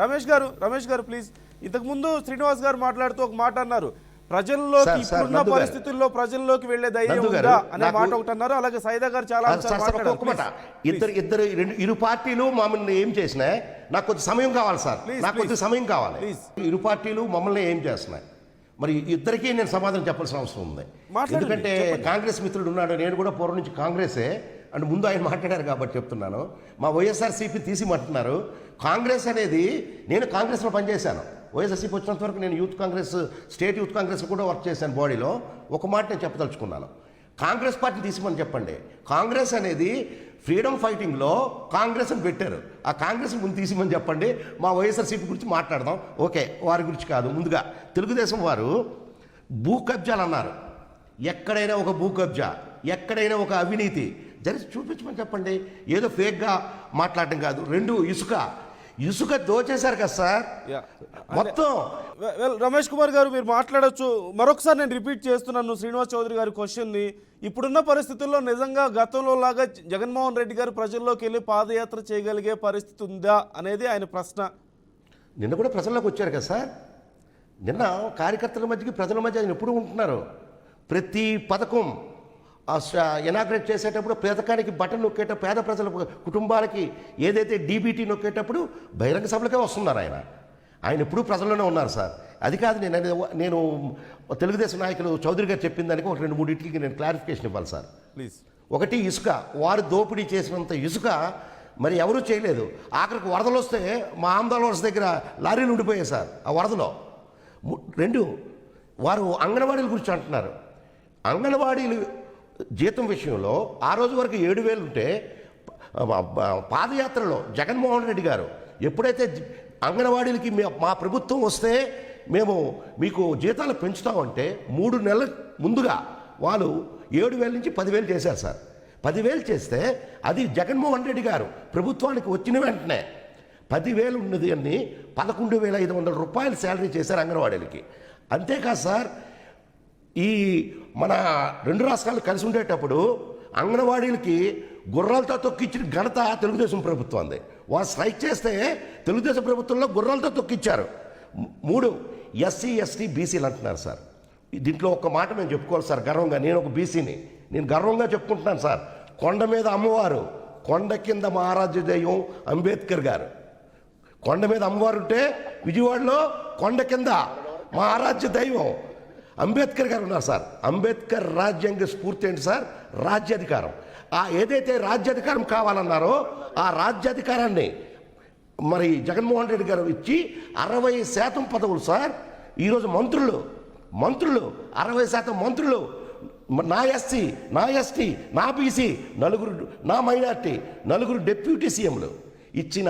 రమేష్ గారు ప్లీజ్. ఇంతకుముందు శ్రీనివాస్ గారు మాట్లాడుతూ ఒక మాట అన్నారు, ప్రజల్లోకి ఇప్పుడున్న పరిస్థితుల్లో ప్రజల్లోకి వెళ్లే ధైర్యం ఉందా అనే మాట ఒకటి అన్నారు. అలాగే సైదా గారు చాలా ఇరు పార్టీలు మమ్మల్ని ఏం చేసినాయి, నాకు కొద్ది సమయం కావాలి సార్, నాకు కొద్ది సమయం కావాలి. ఇరు పార్టీలు మమ్మల్ని ఏం చేస్తున్నాయి, మరి ఇద్దరికీ నేను సమాధానం చెప్పాల్సిన అవసరం ఉంది. ఎందుకంటే కాంగ్రెస్ మిత్రుడు ఉన్నాడు, నేను కూడా పూర్వం నుంచి కాంగ్రెసే అంటే ముందు ఆయన మాట్లాడారు కాబట్టి చెప్తున్నాను. మా వైఎస్ఆర్సీపీ తీసిమంటున్నారు. కాంగ్రెస్ అనేది, నేను కాంగ్రెస్లో పనిచేశాను. వైఎస్ఆర్సీపీ వచ్చినంత వరకు నేను youth Congress, state youth Congress కూడా వర్క్ చేశాను బాడీలో. ఒక మాట నేను చెప్పదలుచుకున్నాను, కాంగ్రెస్ పార్టీ తీసిమని చెప్పండి. కాంగ్రెస్ అనేది ఫ్రీడమ్ ఫైటింగ్లో కాంగ్రెస్ అని పెట్టారు, ఆ కాంగ్రెస్ ముందు తీసిమని చెప్పండి. మా వైఎస్ఆర్సీపీ గురించి మాట్లాడదాం, ఓకే, వారి గురించి కాదు. ముందుగా తెలుగుదేశం వారు భూ కబ్జాలు అన్నారు. ఎక్కడైనా ఒక భూ కబ్జా, ఎక్కడైనా ఒక అవినీతి జరిగి చూపించమని చెప్పండి. ఏదో ఫేక్గా మాట్లాడటం కాదు. రెండు, ఇసుక దోచేశారు కదా సార్ మొత్తం. రమేష్ కుమార్ గారు మీరు మాట్లాడొచ్చు. మరొకసారి నేను రిపీట్ చేస్తున్నాను శ్రీనివాస్ చౌదరి గారి క్వశ్చన్ని. ఇప్పుడున్న పరిస్థితుల్లో నిజంగా గతంలో లాగా జగన్మోహన్ రెడ్డి గారు ప్రజల్లోకి వెళ్ళి పాదయాత్ర చేయగలిగే పరిస్థితి ఉందా అనేది ఆయన ప్రశ్న. నిన్న కూడా ప్రజల్లోకి వచ్చారు కదా సార్. నిన్న కార్యకర్తల మధ్యకి ప్రజల మధ్య ఆయన ఎప్పుడు ఉంటున్నారు. ప్రతి పథకం ఇనాగ్రేట్ చేసేటప్పుడు పథకానికి బటన్ నొక్కేటప్పుడు పేద ప్రజల కుటుంబాలకి ఏదైతే డీబీటీ నొక్కేటప్పుడు బహిరంగ సభలకే వస్తున్నారు ఆయన ఎప్పుడూ ప్రజల్లోనే ఉన్నారు సార్. అది కాదు నేను తెలుగుదేశం నాయకులు చౌదరి గారు చెప్పిన దానికి ఒక 2-3 నేను క్లారిఫికేషన్ ఇవ్వాలి సార్ ప్లీజ్. ఒకటి, ఇసుక వారు దోపిడీ చేసినంత ఇసుక మరి ఎవరూ చేయలేదు. ఆఖరికి వరదలు వస్తే మా ఆంధ్ర వలస దగ్గర లారీలు ఉండిపోయాయి సార్ ఆ వరదలో. రెండు, వారు అంగన్వాడీల గురించి అంటున్నారు. అంగన్వాడీలు జీతం విషయంలో ఆ రోజు వరకు 7,000 ఉంటే పాదయాత్రలో జగన్మోహన్ రెడ్డి గారు ఎప్పుడైతే అంగన్వాడీలకి మా ప్రభుత్వం వస్తే మేము మీకు జీతాలు పెంచుతామంటే 3 నెలల ముందుగా వాళ్ళు 7,000 నుంచి 10,000 చేశారు సార్. 10,000 చేస్తే అది జగన్మోహన్ రెడ్డి గారు ప్రభుత్వానికి వచ్చిన వెంటనే 10,000 ఉన్నది అని 11,500 రూపాయలు శాలరీ చేశారు అంగన్వాడీలకి. అంతేకాదు సార్, ఈ మన 2 రాష్ట్రాలు కలిసి ఉండేటప్పుడు అంగన్వాడీలకి గుర్రాలతో తొక్కించిన ఘనత తెలుగుదేశం ప్రభుత్వంది. వాళ్ళు స్ట్రైక్ చేస్తే తెలుగుదేశం ప్రభుత్వంలో గుర్రాలతో తొక్కిచ్చారు. 3, ఎస్సీ ఎస్టీ బీసీలు అంటున్నారు సార్. దీంట్లో ఒక మాట మేము చెప్పుకోవాలి సార్ గర్వంగా. నేను ఒక బీసీని, నేను గర్వంగా చెప్పుకుంటున్నాను సార్. కొండ మీద అమ్మవారు, కొండ కింద మా ఆరాధ్య దైవం అంబేద్కర్ గారు. కొండ మీద అమ్మవారు ఉంటే విజయవాడలో కొండ కింద మా ఆరాధ్య దైవం అంబేద్కర్ గారు ఉన్నారు సార్. అంబేద్కర్ రాజ్యాంగ స్ఫూర్తి ఏంటి సార్? రాజ్యాధికారం. ఏదైతే రాజ్యాధికారం కావాలన్నారో ఆ రాజ్యాధికారాన్ని మరి జగన్మోహన్ రెడ్డి గారు ఇచ్చి 60% పదవులు సార్. ఈరోజు మంత్రులు 60% మంత్రులు, నా ఎస్సీ, నా ఎస్టీ, నా బీసీ, 4 నా మైనార్టీ, 4 డిప్యూటీ సీఎంలు ఇచ్చిన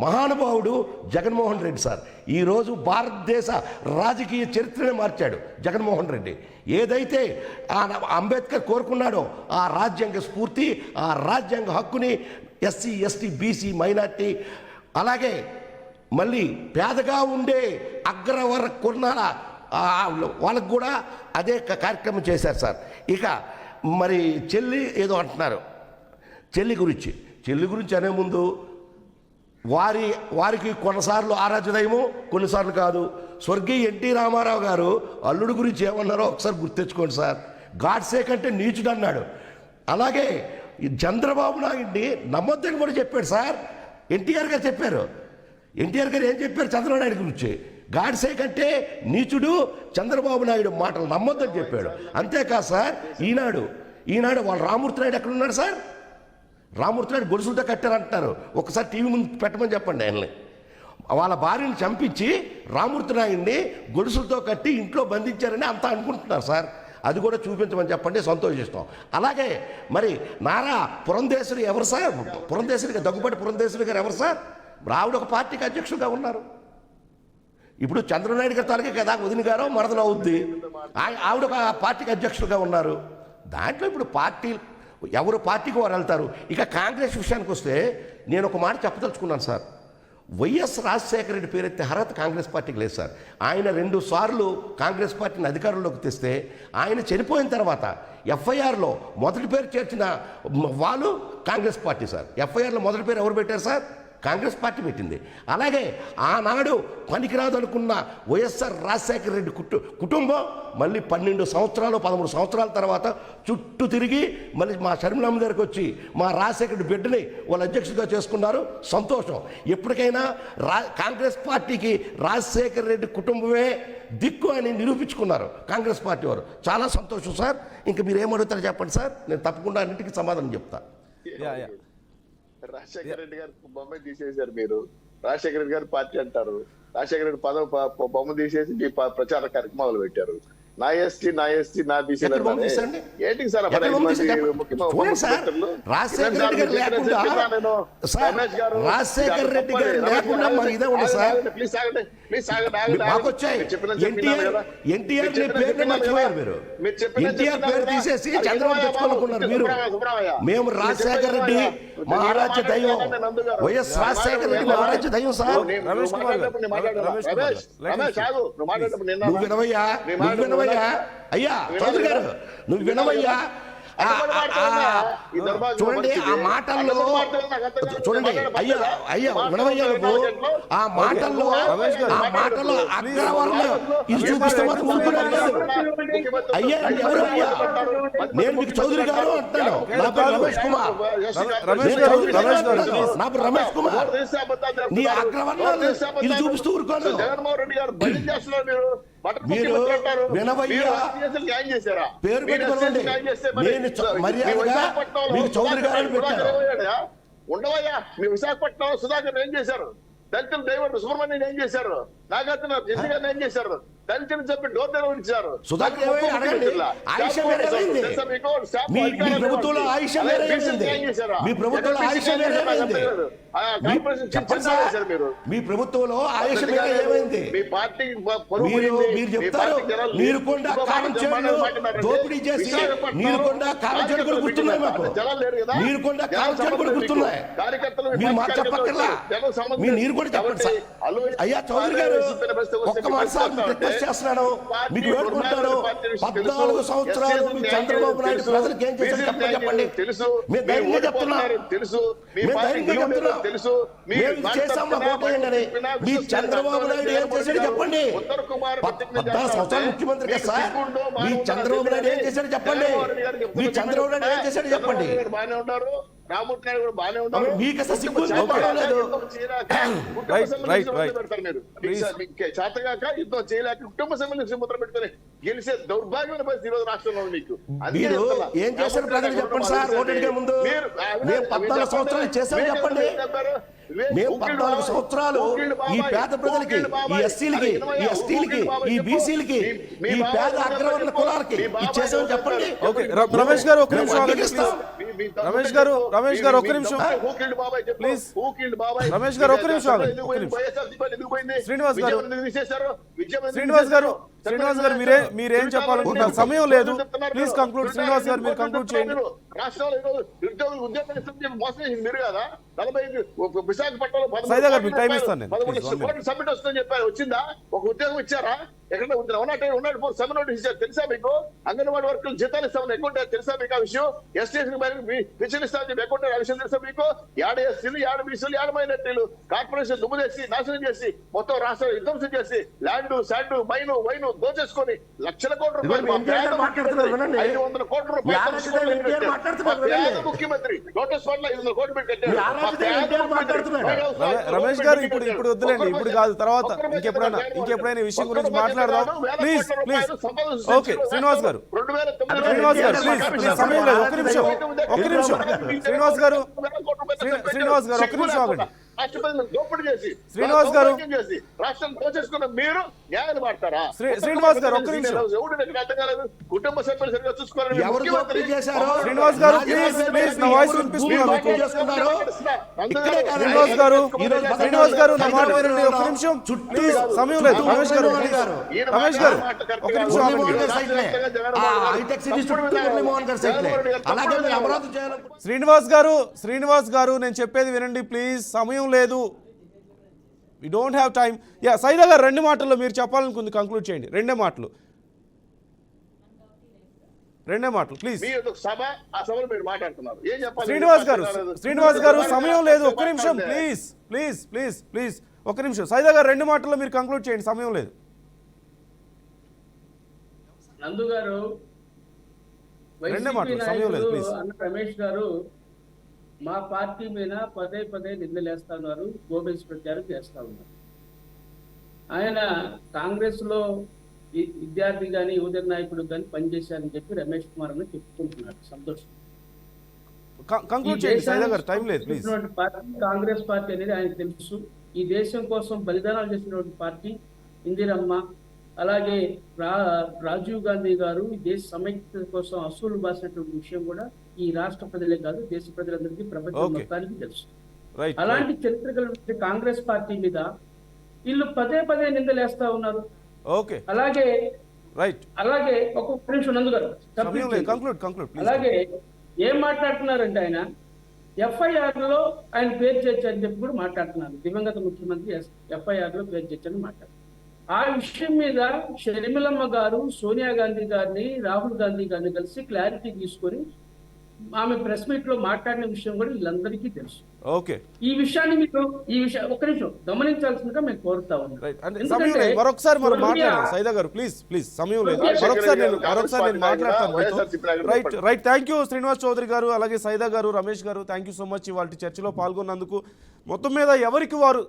మహానుభావుడు జగన్మోహన్ రెడ్డి సార్. ఈరోజు భారతదేశ రాజకీయ చరిత్రనే మార్చాడు జగన్మోహన్ రెడ్డి. ఏదైతే అంబేద్కర్ కోరుకున్నాడో ఆ రాజ్యాంగ స్ఫూర్తి, ఆ రాజ్యాంగ హక్కుని ఎస్సీ ఎస్టీ బీసీ మైనార్టీ, అలాగే మళ్ళీ పేదగా ఉండే అగ్రవర్గ కుర్నాల వాళ్ళకు కూడా అదే కార్యక్రమం చేశారు సార్. ఇక మరి చెల్లి అంటున్నారు, చెల్లి గురించి అనే ముందు వారికి కొన్నిసార్లు ఆరాధ్యదయము, కొన్నిసార్లు కాదు. స్వర్గీయ ఎన్టీ రామారావు గారు అల్లుడు గురించి ఏమన్నారో ఒకసారి గుర్తెచ్చుకోండి సార్. గాడ్సే కంటే నీచుడు అన్నాడు. అలాగే చంద్రబాబు నాయుడిని నమ్మొద్దని కూడా చెప్పాడు సార్. ఎన్టీఆర్ గారు చెప్పారు. ఎన్టీఆర్ గారు ఏం చెప్పారు చంద్రబాబు నాయుడు గురించి? గాడ్సే కంటే నీచుడు చంద్రబాబు నాయుడు మాటలు నమ్మొద్దని చెప్పాడు. అంతేకాదు సార్, ఈనాడు వాళ్ళ రామూర్తి నాయుడు ఎక్కడ ఉన్నాడు సార్? రామూర్తి నాయుడు గొలుసులతో కట్టారంటున్నారు. ఒకసారి టీవీ ముందు పెట్టమని చెప్పండి ఆయన్ని. వాళ్ళ భార్యను చంపించి రామూర్తి నాయుడిని గొలుసులతో కట్టి ఇంట్లో బంధించారని అంతా అనుకుంటున్నారు సార్. అది కూడా చూపించమని చెప్పండి, సంతోషిస్తాం. అలాగే మరి నారా పురంధేశ్వరి ఎవరు సార్? దగ్గుబాటి పురంధేశ్వరి గారు ఎవరు సార్? ఆవిడ ఒక పార్టీకి అధ్యక్షుడిగా ఉన్నారు. ఇప్పుడు చంద్రబాబు గారి తాలూకే కదా వదిన గారో మరదలు అవుద్ది, ఆవిడ ఒక పార్టీకి అధ్యక్షుడిగా ఉన్నారు. దాంట్లో ఇప్పుడు ఎవరు పార్టీకి వారు వెళ్తారు. ఇక కాంగ్రెస్ విషయానికి వస్తే నేను ఒక మాట చెప్పదలుచుకున్నాను సార్. వైఎస్ రాజశేఖర రెడ్డి పేరెత్తే అర్హత కాంగ్రెస్ పార్టీకి లేదు సార్. ఆయన 2 సార్లు కాంగ్రెస్ పార్టీని అధికారంలోకి తెస్తే ఆయన చనిపోయిన తర్వాత ఎఫ్ఐఆర్లో మొదటి పేరు చేర్చిన వాళ్ళు కాంగ్రెస్ పార్టీ సార్. ఎఫ్ఐఆర్లో మొదటి పేరు ఎవరు పెట్టారు సార్? కాంగ్రెస్ పార్టీ పెట్టింది. అలాగే ఆనాడు పనికిరాదు అనుకున్న వైఎస్ఆర్ రాజశేఖర రెడ్డి కుటుంబం మళ్ళీ 12 సంవత్సరాలు 13 సంవత్సరాల తర్వాత చుట్టూ తిరిగి మళ్ళీ మా షర్మిలమ్మ దగ్గరికి వచ్చి మా రాజశేఖర రెడ్డి బిడ్డని వాళ్ళు అధ్యక్షుడిగా చేసుకున్నారు. సంతోషం. ఎప్పటికైనా కాంగ్రెస్ పార్టీకి రాజశేఖర రెడ్డి కుటుంబమే దిక్కు అని నిరూపించుకున్నారు కాంగ్రెస్ పార్టీ వారు. చాలా సంతోషం సార్. ఇంకా మీరు ఏమడుగుతారో చెప్పండి సార్, నేను తప్పకుండా అన్నింటికి సమాధానం చెప్తా. రాజశేఖర రెడ్డి గారు బొమ్మ తీసేశారు. మీరు రాజశేఖర రెడ్డి గారు పార్టీ అంటారు. రాజశేఖర రెడ్డి బొమ్మ తీసేసి మీ ప్రచార కార్యక్రమాలు పెట్టారు. నా ఎస్టీ నా బీసీ ఏంటి సార్? రాజశేఖర రెడ్డి గారు లేకుండా మరి ఇదే ఉంది సార్. ఎన్టీఆర్ పేరు తీసేసి చంద్రబాబు తెచ్చుకోవాలనుకున్నారు మీరు. మేము రాజశేఖర రెడ్డి మహారాజ్య దైవం, వైఎస్ రాజశేఖర రెడ్డి మహారాజ్య దైవం సార్. నువ్వు వినవయ్యా, అయ్యా చౌదరి గారు నువ్వు వినవయ్యా. చూడండి ఆ మాటల్లో, చూడండి అయ్యా వినవయ్యా నువ్వు ఆ మాటల్లో అగ్రవర్ణ ఇది చూపిస్తే మాత్రం అయ్యా ఎవరు అయ్యా? నేను మీకు చౌదరి గారు అంటాను. నా పేరు రమేష్ కుమార్. నా పేరు రమేష్ కుమార్. నీ అగ్రవర్ణాలు ఇది చూపిస్తూ ఊరుకోను. మీరు వినవయ్యా పేరు పెట్టుకోండి. నేను మర్యాదగా మీకు చౌదరి గారు పెట్టాను. ఉండవయ్యా. మీ విశాఖపట్నం సుధాకర్ ఏం చేశారు? దళితులు దైవం సుబ్రహ్మణ్యం ఏం చేశారు? నాగార్జున ఎందుకని ఏం చేశారు? దళితులు చెప్పి డోర్ డెలివరీ ఇచ్చారు. మీ ప్రభుత్వంలో ఆయుష్ ఏమైంది? మీ పార్టీ మీరు చెప్తారు నీరుకొండ కారం చెడులు దోపిడీ చేసి నీరుకొండ కారం చెడు కూడా గుర్తున్నాయి మాకు. నీరుకొండ కారం చెడు కూడా గుర్తున్నాయి. మీరు మాకు చెప్పక్కర్లా, మీ నీరు కూడా చెప్పండి సార్. అయ్యా చౌదరి గారు ఒక్క మాట సార్ రిక్వెస్ట్ చేస్తున్నాను, మీకు వేడుకుంటాను. 14 సంవత్సరాలు మీ చంద్రబాబు నాయుడు ప్రజలకు ఏం చేశారు చెప్పండి. మేము ధైర్యంగా చెప్తున్నా, మేము చేసాం ఓటేయండి. మీ చంద్రబాబు నాయుడు ఏం చేశాడు చెప్పండి. 14 సంవత్సరాలు ముఖ్యమంత్రి కదా సార్. మీ చంద్రబాబు నాయుడు ఏం చేశాడు చెప్పండి. మీ చంద్రబాబు నాయుడు ఏం చేశాడు చెప్పండి. రామూర్తి నాయుడు కూడా బాగానే ఉన్నారు. మీకు అసలు సిగ్గు చేతగాక యుద్ధం చేయలేక కుటుంబ సభ్యులు ముద్ర పెట్టుకుని గెలిచే దౌర్భాగ్యమైన పరిస్థితి ఈరోజు రాష్ట్రంలో మీకు. మీరు ఏం చేశారు ప్రజలు చెప్పండి సార్. ఓటేకే ముందు మేము 14 సంవత్సరాలు చేశాం చెప్పండి. మేము 14 సంవత్సరాలు ఈ పేద ప్రజలకి, ఈ ఎస్సీలకి, ఈ ఎస్టీలకి, ఈ బీసీలకి, ఈ పేద అగ్రవర్ణ కులాలకి ఇచ్చేసామని చెప్పండి. రమేష్ గారు ఒక్క నిమిషం, రమేష్ గారు ఒక్క నిమిషం ప్లీజ్. రమేష్ గారు ఒక్క నిమిషం, శ్రీనివాస్ గారు మీరేం చెప్పాలనుకుంటున్నారు? సమయం లేదు, ప్లీజ్ కంక్లూడ్. శ్రీనివాస్ గారు మీరు కంక్లూడ్ చేయండి. రాష్ట్రంలో ఉద్యోగులు ఉద్యోగం మోసం చేసింది మీరు కదా. 45 విశాఖపట్నంలో 13 సబ్మిట్ వస్తుందని చెప్పారు. వచ్చిందా? ఒక ఉద్యోగం ఇచ్చారా? ఎక్కడ ఉన్నాడు సమ్మె నోటీస్ ఇచ్చారు తెలుసా మీకు? అంగన్వాడీ వర్కులు జీతాలు ఇస్తామని ఎక్కువ తెలుసా మీకు ఆ విషయం? ఎస్టీ పెన్షన్ ఇస్తామని చెప్పి ఎక్కువ ఆ విషయం తెలుసా మీకు? ఏడ ఎస్సీలు, ఏడ బీసీలు, ఏడ మైనార్టీలు కార్పొరేషన్ దుమ్ము చేసి నాశనం చేసి మొత్తం రాష్ట్రం విధ్వంసం చేసి ల్యాండ్ శాండ్ వైను దోచేసుకొని లక్షల కోట్ల రూపాయలు 500 కోట్ల రూపాయలు ముఖ్యమంత్రి లోటస్ ఫండ్ లో 500 కోట్లు పెట్టి రమేష్ గారు ఇప్పుడు వద్దులేండి, ఇప్పుడు కాదు, తర్వాత ఇంకెప్పుడైనా ఈ విషయం గురించి మాట్లాడదాం ప్లీజ్. ఓకే శ్రీనివాస్ గారు ప్లీజ్, సమయం లేదు, ఒక్క నిమిషం శ్రీనివాస్ గారు ఒక్క నిమిషం ఆగండి. శ్రీనివాస్ గారు రాష్ట్రం దోచేసుకున్న మీరు న్యాయాలు మాట్లాడతారా? శ్రీనివాస్ గారు ఒక్క నిమిషం. కుటుంబ సభ్యులు సరిగ్గా చూసుకోవాలని శ్రీనివాస్ గారు ప్లీజ్ నా వాయిస్ వినిపిస్తున్నారు. శ్రీనివాస్ గారు నా మాట వినండి ఒక్క నిమిషం ప్లీజ్, సమయం లేదు. రమేష్ గారు ఒక్క నిమిషం శ్రీనివాస్ గారు నేను చెప్పేది వినండి ప్లీజ్, సమయం లేదు. We don't have time. Saida garu 2 మాటల్లో మీరు చెప్పాలనుకుంది కంక్లూడ్ చేయండి, 2 మాటలు. రెండే మాటలు ప్లీజ్. మీ యొక్క సభ, ఆ సభలో మీరు మాట్లాడుతున్నారు, ఏం చెప్పాలి? శ్రీనివాస్ గారు సమయం లేదు, ఒక్క నిమిషం ప్లీజ్ ప్లీజ్ ప్లీజ్ ప్లీజ్ ఒక్క నిమిషం. సైదా గారు 2 మాటల్లో మీరు కంక్లూడ్ చేయండి, సమయం లేదు. నందు గారు, రెండే మాటలు, సమయం లేదు, ప్లీజ్. అన్న రమేష్ గారు మా పార్టీ మీద పదే పదే నిందలేస్తా ఉన్నారు, గోబెల్స్ ప్రచారం చేస్తా ఉన్నారు. ఆయన కాంగ్రెస్ లో విద్యార్థి కానీ యువజన నాయకుడు కానీ పనిచేశారని చెప్పి రమేష్ కుమార్ అని చెప్పుకుంటున్నారు. సంతోషం. కంక్లూడ్ చేయండి సైదా గారు, టైం లేదు ప్లీజ్. కాంగ్రెస్ పార్టీ అనేది ఆయనకు తెలుసు. ఈ దేశం కోసం బలిదానాలు చేసినటువంటి పార్టీ ఇందిరమ్మ, అలాగే రాజీవ్ గాంధీ గారు ఈ దేశ సమైక్యత కోసం అసూలు బాసినటువంటి విషయం కూడా ఈ రాష్ట్ర ప్రజలే కాదు, దేశ ప్రజలందరికీ, ప్రపంచం మొత్తానికి తెలుసు. అలాంటి చరిత్ర కలిగిన కాంగ్రెస్ పార్టీ మీద వీళ్ళు పదే పదే నిందలేస్తా ఉన్నారు. అలాగే అలాగే ఒక నిమిషం నందు గారు, అలాగే ఏం మాట్లాడుతున్నారంటే ఆయన ఎఫ్ఐఆర్ లో ఆయన పేరు చేర్చని చెప్పి కూడా మాట్లాడుతున్నారు. దివంగత ముఖ్యమంత్రి ఎఫ్ఐఆర్ లో పేరు చేర్చని మాట్లాడుతున్నారు. ఆ విషయం మీద షర్మిలమ్మ గారు సోనియా గాంధీ గారిని, రాహుల్ గాంధీ గారిని కలిసి క్లారిటీ తీసుకొని ఆమె ప్రెస్ మీట్ లో మాట్లాడిన విషయం కూడా వీళ్ళందరికీ తెలుసు. ఈ విషయాన్ని మీరు ఒక్క నిమిషం గమనించాల్సిందిగా మేము కోరుతా ఉన్నాం. మరొకసారి మనం మాట్లాడాలి సైదా గారు, ప్లీజ్ ప్లీజ్, సమయం లేదు. మరొకసారి నేను మాట్లాడతాను. Right thank you Srinivas Chowdary garu, అలాగే సైదా గారు, రమేష్ గారు, థ్యాంక్ యూ సో మచ్ ఇవాళ చర్చలో పాల్గొన్నందుకు. మొత్తం మీద ఎవరికి వారు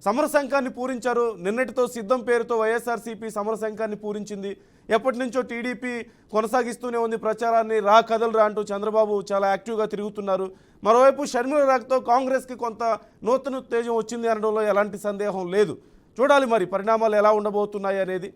సమర శంఖాన్ని పూరించారు. నిన్నటితో సిద్ధం పేరుతో వైఎస్ఆర్సీపీ సమర శంఖాన్ని పూరించింది. ఎప్పటి నుంచో టీడీపీ కొనసాగిస్తూనే ఉంది ప్రచారాన్ని. రా కదలరా అంటూ చంద్రబాబు చాలా యాక్టివ్గా తిరుగుతున్నారు. మరోవైపు షర్మిల రాకతో కాంగ్రెస్కి కొంత నూతన ఉత్తేజం వచ్చింది అనడంలో ఎలాంటి సందేహం లేదు. చూడాలి మరి పరిణామాలు ఎలా ఉండబోతున్నాయి అనేది.